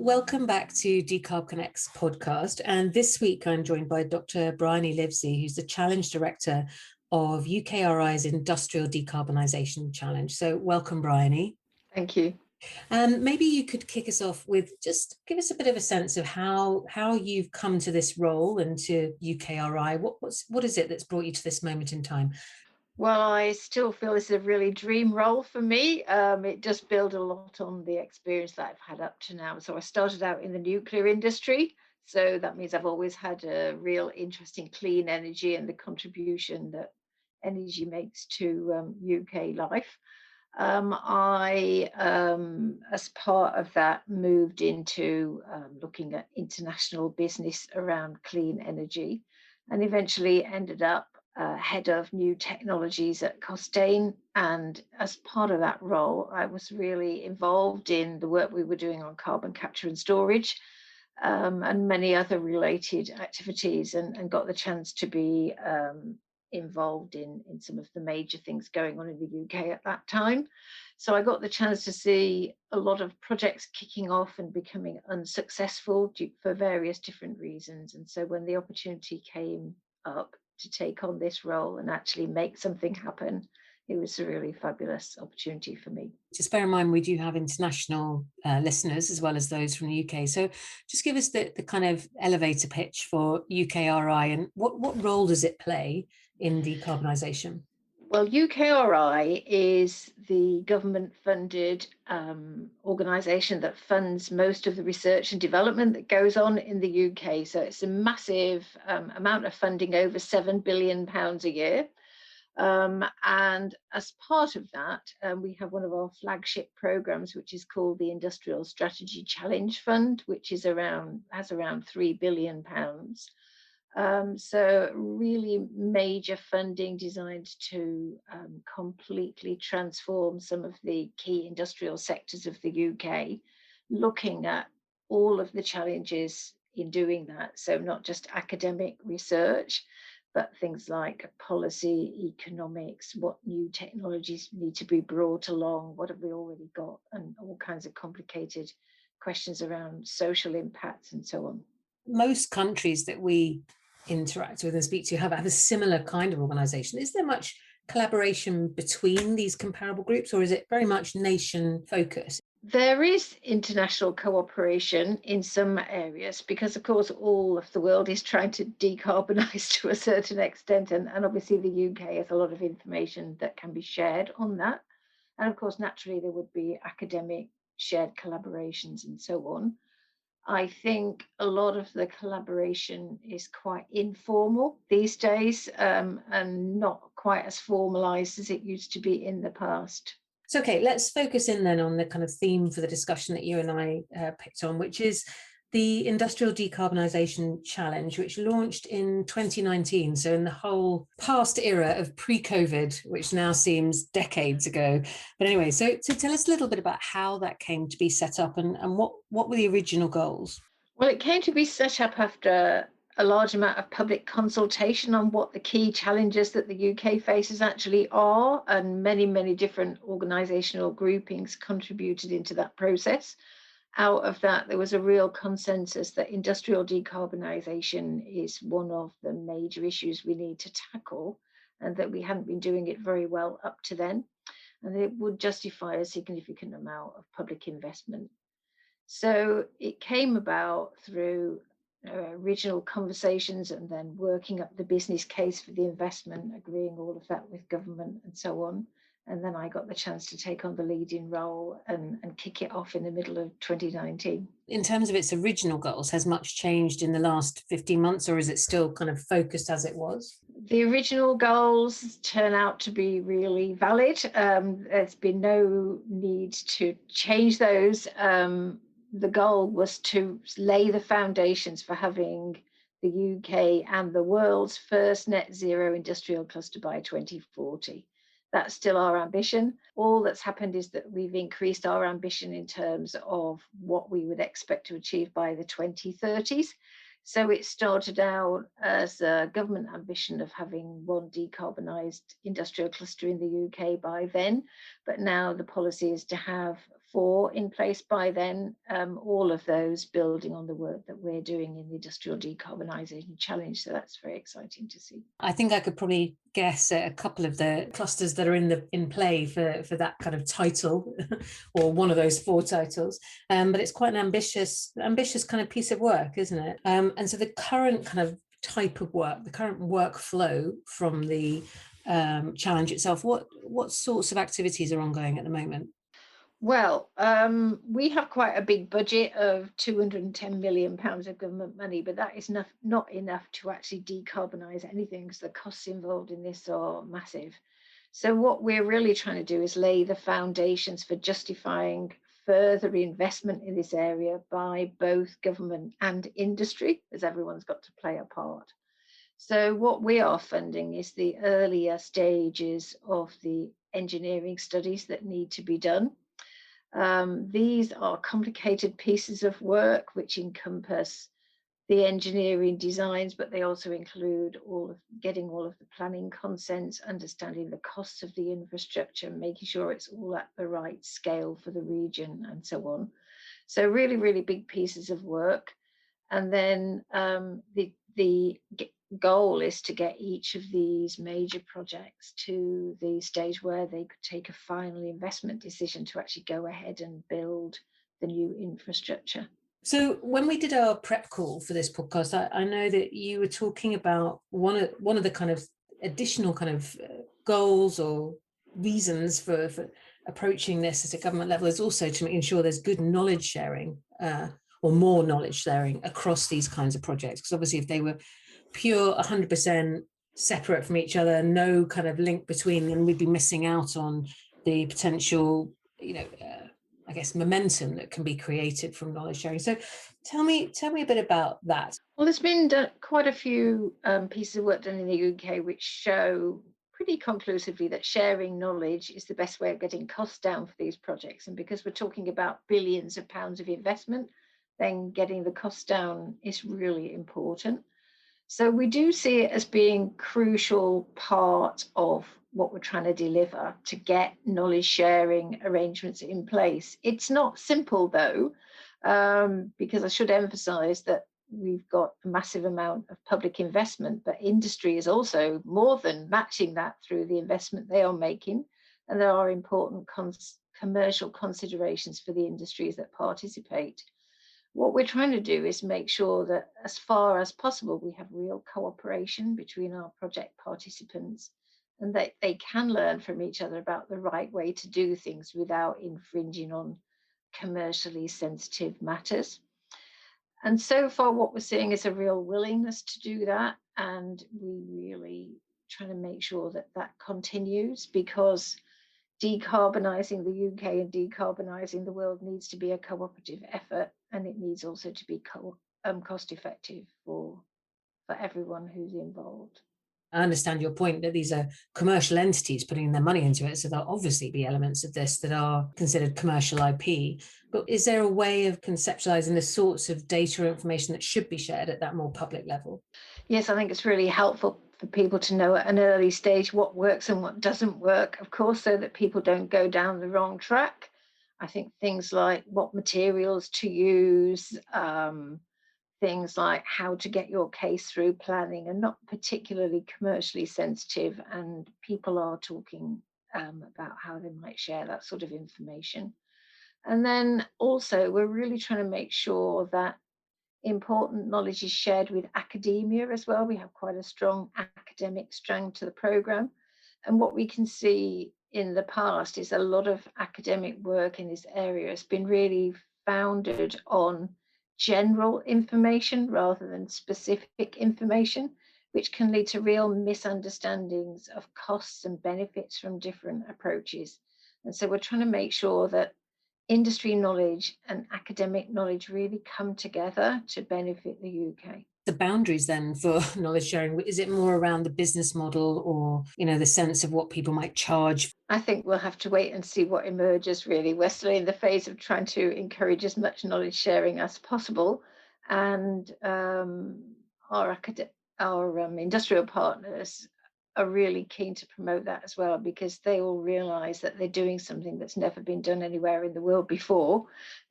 Welcome back to Decarb Connect's podcast. And this week I'm joined by Dr. Bryony Livesey, who's the Challenge Director of UKRI's Industrial Decarbonisation Challenge. So welcome, Bryony. Thank you. Maybe you could kick us off with just give us a bit of a sense of how you've come to this role and to UKRI. What is it that's brought you to this moment in time? Well, I still feel this is a really dream role for me. It does build a lot on the experience that I've had up to now. So I started out in the nuclear industry. So that means I've always had a real interest in clean energy and the contribution that energy makes to UK life. As part of that, moved into looking at international business around clean energy and eventually ended up head of new technologies at Costain. And as part of that role, I was really involved in the work we were doing on carbon capture and storage and many other related activities, and got the chance to be involved in some of the major things going on in the UK at that time. So I got the chance to see a lot of projects kicking off and becoming unsuccessful for various different reasons. And so when the opportunity came up to take on this role and actually make something happen, it was a really fabulous opportunity for me. Just bear in mind, we do have international listeners as well as those from the UK. So just give us the kind of elevator pitch for UKRI and what role does it play in decarbonisation? Well, UKRI is the government-funded organisation that funds most of the research and development that goes on in the UK. So it's a massive amount of funding, over £7 billion a year. And as part of that, we have one of our flagship programs, which is called the Industrial Strategy Challenge Fund, which has around £3 billion. So really major funding designed to completely transform some of the key industrial sectors of the UK, looking at all of the challenges in doing that. So not just academic research, but things like policy, economics, what new technologies need to be brought along, what have we already got, and all kinds of complicated questions around social impacts and so on. Most countries that we interact with and speak to have a similar kind of organisation. Is there much collaboration between these comparable groups, or is it very much nation focused? There is international cooperation in some areas because, of course, all of the world is trying to decarbonise to a certain extent, and obviously the UK has a lot of information that can be shared on that. And of course, naturally, there would be academic shared collaborations and so on. I think a lot of the collaboration is quite informal these days and not quite as formalised as it used to be in the past. So, okay, let's focus in then on the kind of theme for the discussion that you and I picked on, which is the Industrial Decarbonisation Challenge, which launched in 2019. So in the whole past era of pre-COVID, which now seems decades ago. But anyway, so tell us a little bit about how that came to be set up and what were the original goals? Well, it came to be set up after a large amount of public consultation on what the key challenges that the UK faces actually are, and many, many different organisational groupings contributed into that process. Out of that, there was a real consensus that industrial decarbonisation is one of the major issues we need to tackle, and that we hadn't been doing it very well up to then, and it would justify a significant amount of public investment. So it came about through regional conversations and then working up the business case for the investment, agreeing all of that with government and so on. And then I got the chance to take on the leading role and kick it off in the middle of 2019. In terms of its original goals, has much changed in the last 15 months, or is it still kind of focused as it was? The original goals turn out to be really valid. There's been no need to change those. The goal was to lay the foundations for having the UK and the world's first net zero industrial cluster by 2040. That's still our ambition. All that's happened is that we've increased our ambition in terms of what we would expect to achieve by the 2030s. So it started out as a government ambition of having one decarbonised industrial cluster in the UK by then, but now the policy is to have 4 in place by then, all of those building on the work that we're doing in the Industrial Decarbonisation Challenge. So that's very exciting to see. I think I could probably guess a couple of the clusters that are in play for that kind of title, or one of those 4 titles. But it's quite an ambitious kind of piece of work, isn't it? And so the current kind of type of work, the current workflow from the challenge itself, what sorts of activities are ongoing at the moment? Well, we have quite a big budget of £210 million of government money, but that is not enough to actually decarbonise anything, because the costs involved in this are massive. So what we're really trying to do is lay the foundations for justifying further investment in this area by both government and industry, as everyone's got to play a part. So what we are funding is the earlier stages of the engineering studies that need to be done. These are complicated pieces of work which encompass the engineering designs, but they also include getting all of the planning consents, understanding the costs of the infrastructure, making sure it's all at the right scale for the region, and so on. So really, really big pieces of work. And then the goal is to get each of these major projects to the stage where they could take a final investment decision to actually go ahead and build the new infrastructure. So when we did our prep call for this podcast, I know that you were talking about one of the kind of additional kind of goals or reasons for approaching this at a government level is also to ensure there's good knowledge sharing, or more knowledge sharing across these kinds of projects. Because obviously if they were pure 100% separate from each other, no kind of link between them, we'd be missing out on the potential, I guess, momentum that can be created from knowledge sharing. So tell me a bit about that. Well, there's been quite a few pieces of work done in the UK which show pretty conclusively that sharing knowledge is the best way of getting costs down for these projects. And because we're talking about billions of pounds of investment, then getting the costs down is really important. So we do see it as being a crucial part of what we're trying to deliver, to get knowledge sharing arrangements in place. It's not simple though, because I should emphasize that we've got a massive amount of public investment, but industry is also more than matching that through the investment they are making. And there are important commercial considerations for the industries that participate. What we're trying to do is make sure that as far as possible, we have real cooperation between our project participants, and that they can learn from each other about the right way to do things without infringing on commercially sensitive matters. And so far, what we're seeing is a real willingness to do that. And we really trying to make sure that that continues, because decarbonising the UK and decarbonising the world needs to be a cooperative effort, and it needs also to be cost effective for everyone who's involved. I understand your point that these are commercial entities putting their money into it, so there'll obviously be elements of this that are considered commercial IP. But is there a way of conceptualizing the sorts of data or information that should be shared at that more public level? Yes, I think it's really helpful for people to know at an early stage what works and what doesn't work, of course, so that people don't go down the wrong track. I think things like what materials to use, things like how to get your case through planning are not particularly commercially sensitive, and people are talking about how they might share that sort of information. And then also we're really trying to make sure that important knowledge is shared with academia as well. We have quite a strong academic strand to the programme. And what we can see in the past is a lot of academic work in this area has been really founded on general information rather than specific information, which can lead to real misunderstandings of costs and benefits from different approaches. And so we're trying to make sure that industry knowledge and academic knowledge really come together to benefit the UK. The boundaries then for knowledge sharing, is it more around the business model, or the sense of what people might charge? I think we'll have to wait and see what emerges, really. We're still in the phase of trying to encourage as much knowledge sharing as possible, and our industrial partners are really keen to promote that as well, because they all realise that they're doing something that's never been done anywhere in the world before,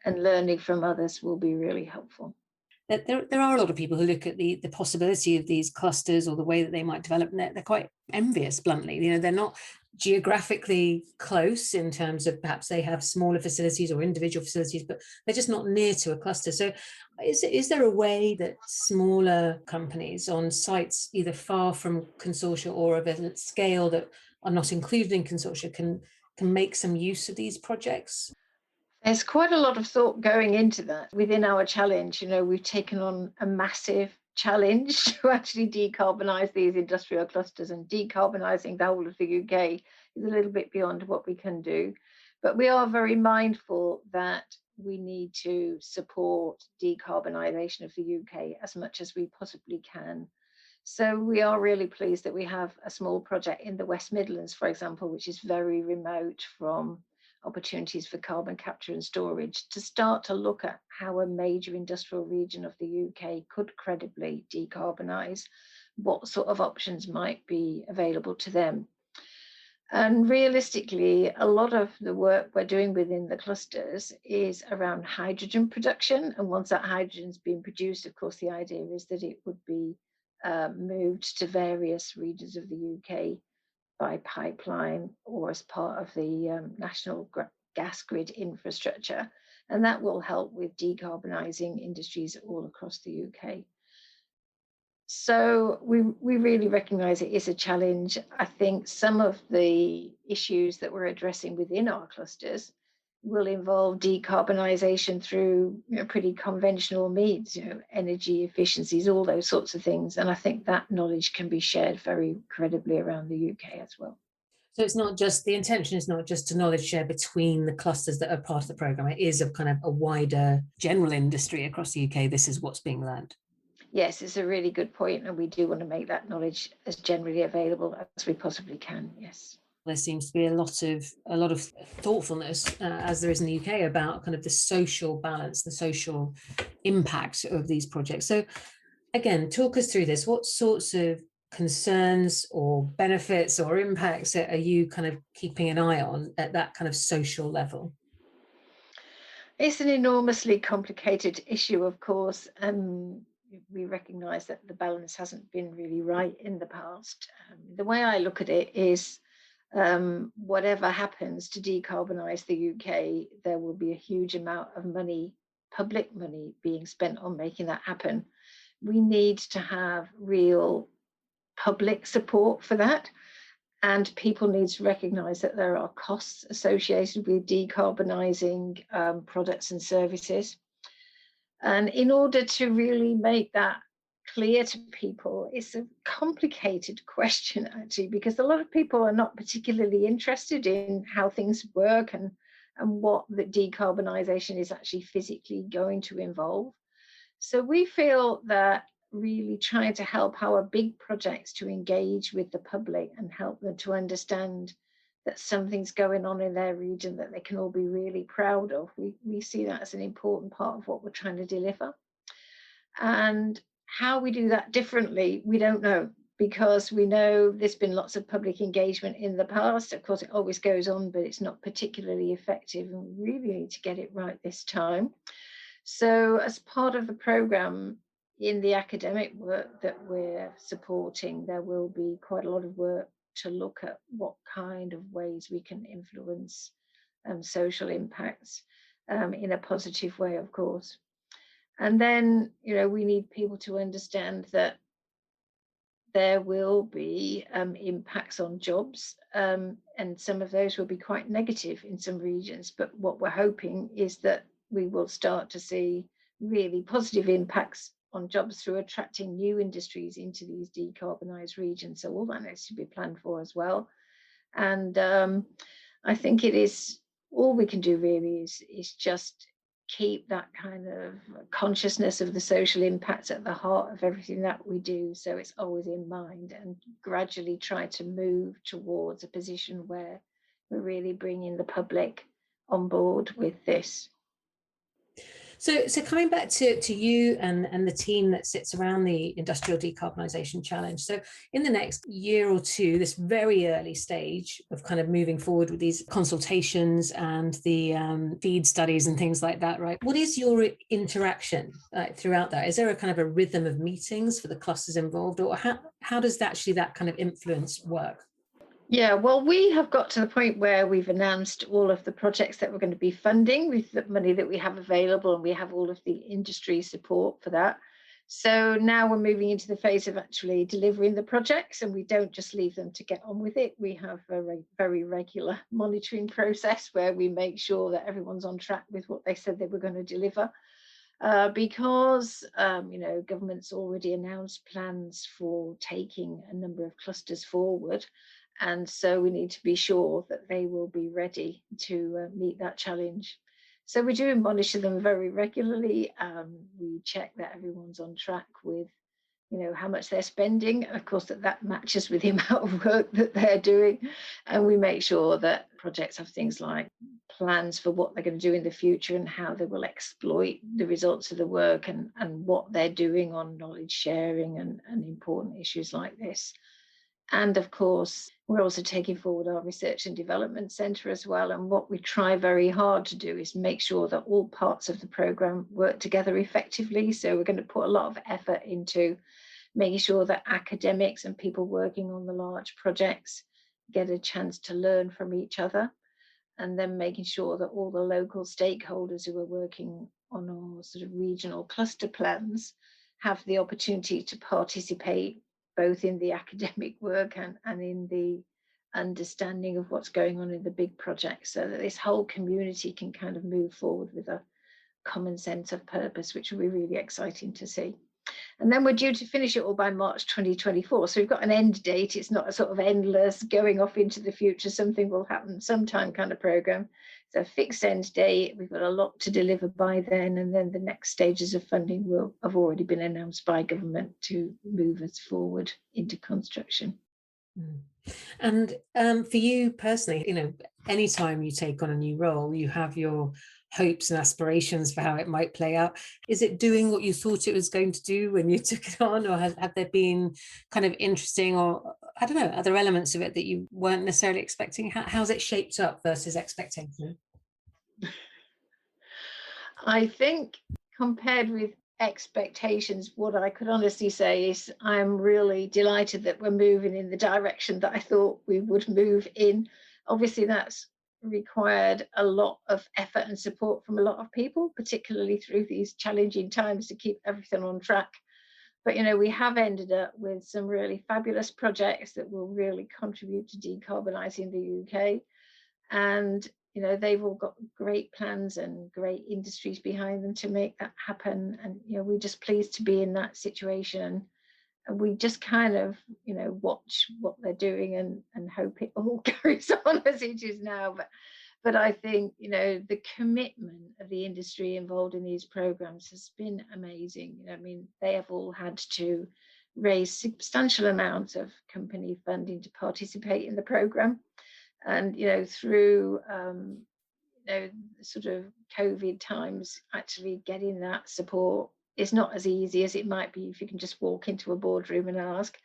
and learning from others will be really helpful. There are a lot of people who look at the possibility of these clusters or the way that they might develop, and they're quite envious, bluntly. They're not geographically close in terms of perhaps they have smaller facilities or individual facilities, but they're just not near to a cluster. So is there a way that smaller companies on sites either far from consortia or of a scale that are not included in consortia can make some use of these projects? There's quite a lot of thought going into that. Within our challenge, we've taken on a massive challenge to actually decarbonise these industrial clusters, and decarbonising the whole of the UK is a little bit beyond what we can do. But we are very mindful that we need to support decarbonisation of the UK as much as we possibly can. So we are really pleased that we have a small project in the West Midlands, for example, which is very remote from opportunities for carbon capture and storage, to start to look at how a major industrial region of the UK could credibly decarbonise, what sort of options might be available to them. And realistically, a lot of the work we're doing within the clusters is around hydrogen production. And once that hydrogen's been produced, of course, the idea is that it would be moved to various regions of the UK by pipeline or as part of the national gas grid infrastructure. And that will help with decarbonising industries all across the UK. So we really recognise it is a challenge. I think some of the issues that we're addressing within our clusters will involve decarbonisation through pretty conventional means, energy efficiencies, all those sorts of things. And I think that knowledge can be shared very credibly around the UK as well. So it's not just, the intention is not just to knowledge share between the clusters that are part of the programme. It is a kind of a wider general industry across the UK. This is what's being learned. Yes, it's a really good point, and we do want to make that knowledge as generally available as we possibly can. Yes. There seems to be a lot of thoughtfulness, as there is in the UK, about kind of the social balance, the social impact of these projects. So again, talk us through this. What sorts of concerns or benefits or impacts are you kind of keeping an eye on at that kind of social level? It's an enormously complicated issue, of course. We recognise that the balance hasn't been really right in the past. The way I look at it is, whatever happens to decarbonise the UK, there will be a huge amount of money, public money, being spent on making that happen. We need to have real public support for that. And people need to recognise that there are costs associated with decarbonising products and services. And in order to really make that clear to people, it's a complicated question, actually, because a lot of people are not particularly interested in how things work and what the decarbonisation is actually physically going to involve. So we feel that really trying to help our big projects to engage with the public and help them to understand that something's going on in their region that they can all be really proud of. We see that as an important part of what we're trying to deliver. And how we do that differently, we don't know, because we know there's been lots of public engagement in the past. Of course, it always goes on, but it's not particularly effective, and we really need to get it right this time. So as part of the programme, in the academic work that we're supporting, there will be quite a lot of work to look at what kind of ways we can influence social impacts in a positive way, of course. And then, we need people to understand that there will be impacts on jobs, and some of those will be quite negative in some regions. But what we're hoping is that we will start to see really positive impacts on jobs through attracting new industries into these decarbonised regions. So all that needs to be planned for as well. And I think it is, all we can do really is just keep that kind of consciousness of the social impacts at the heart of everything that we do, so it's always in mind, and gradually try to move towards a position where we're really bringing the public on board with this. So coming back to you and the team that sits around the Industrial Decarbonisation Challenge. So in the next year or two, this very early stage of kind of moving forward with these consultations and the feed studies and things like that, right? What is your interaction throughout that? Is there a kind of a rhythm of meetings for the clusters involved, or how does that kind of influence work? Yeah, well, we have got to the point where we've announced all of the projects that we're going to be funding with the money that we have available, and we have all of the industry support for that. So now we're moving into the phase of actually delivering the projects, and we don't just leave them to get on with it. We have a very regular monitoring process where we make sure that everyone's on track with what they said they were going to deliver. Because government's already announced plans for taking a number of clusters forward, and so we need to be sure that they will be ready to meet that challenge. So we do monitor them very regularly. We check that everyone's on track with how much they're spending. Of course, that matches with the amount of work that they're doing. And we make sure that projects have things like plans for what they're going to do in the future and how they will exploit the results of the work, and what they're doing on knowledge sharing and important issues like this. And of course, we're also taking forward our research and development centre as well. And what we try very hard to do is make sure that all parts of the programme work together effectively. So we're going to put a lot of effort into making sure that academics and people working on the large projects get a chance to learn from each other, and then making sure that all the local stakeholders who are working on our sort of regional cluster plans have the opportunity to participate both in the academic work and in the understanding of what's going on in the big projects, so that this whole community can kind of move forward with a common sense of purpose, which will be really exciting to see. And then we're due to finish it all by March 2024. So we've got an end date. It's not a sort of endless going off into the future, something will happen sometime kind of program. It's a fixed end date. We've got a lot to deliver by then. And then the next stages of funding will have already been announced by government to move us forward into construction. And for you personally, anytime you take on a new role, you have your hopes and aspirations for how it might play out. Is it doing what you thought it was going to do when you took it on, or have there been kind of interesting, or I don't know, other elements of it that you weren't necessarily expecting? How's it shaped up versus expectation? I think compared with expectations, what I could honestly say is I'm really delighted that we're moving in the direction that I thought we would move in. Obviously, that's required a lot of effort and support from a lot of people, particularly through these challenging times, to keep everything on track. But we have ended up with some really fabulous projects that will really contribute to decarbonising the UK. And they've all got great plans and great industries behind them to make that happen. And we're just pleased to be in that situation, and we just kind of watch what they're doing and hope it all carries on as it is now. But I think the commitment of the industry involved in these programs has been amazing. I mean, they have all had to raise substantial amounts of company funding to participate in the program. And through sort of COVID times, actually getting that support is not as easy as it might be if you can just walk into a boardroom and ask.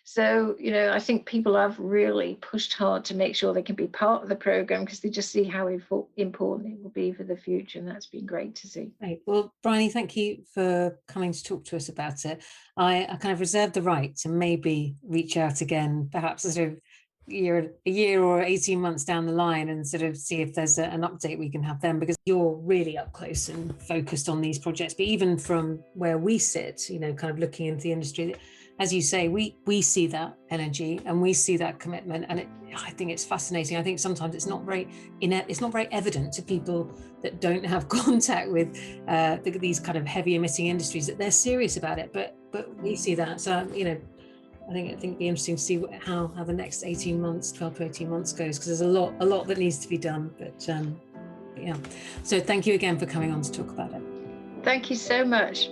So I think people have really pushed hard to make sure they can be part of the program, because they just see how important it will be for the future, and that's been great to see. Right. Well, Bryony, thank you for coming to talk to us about it. I kind of reserve the right to maybe reach out again, perhaps sort of a year or 18 months down the line, and sort of see if there's an update we can have then, because you're really up close and focused on these projects. But even from where we sit, kind of looking into the industry, as you say, we see that energy and we see that commitment, and I think it's fascinating. I think sometimes it's not very evident to people that don't have contact with these kind of heavy emitting industries that they're serious about it. But we see that. So I think it'd be interesting to see how the next 18 months, 12 to 18 months goes, because there's a lot that needs to be done. But yeah. So thank you again for coming on to talk about it. Thank you so much.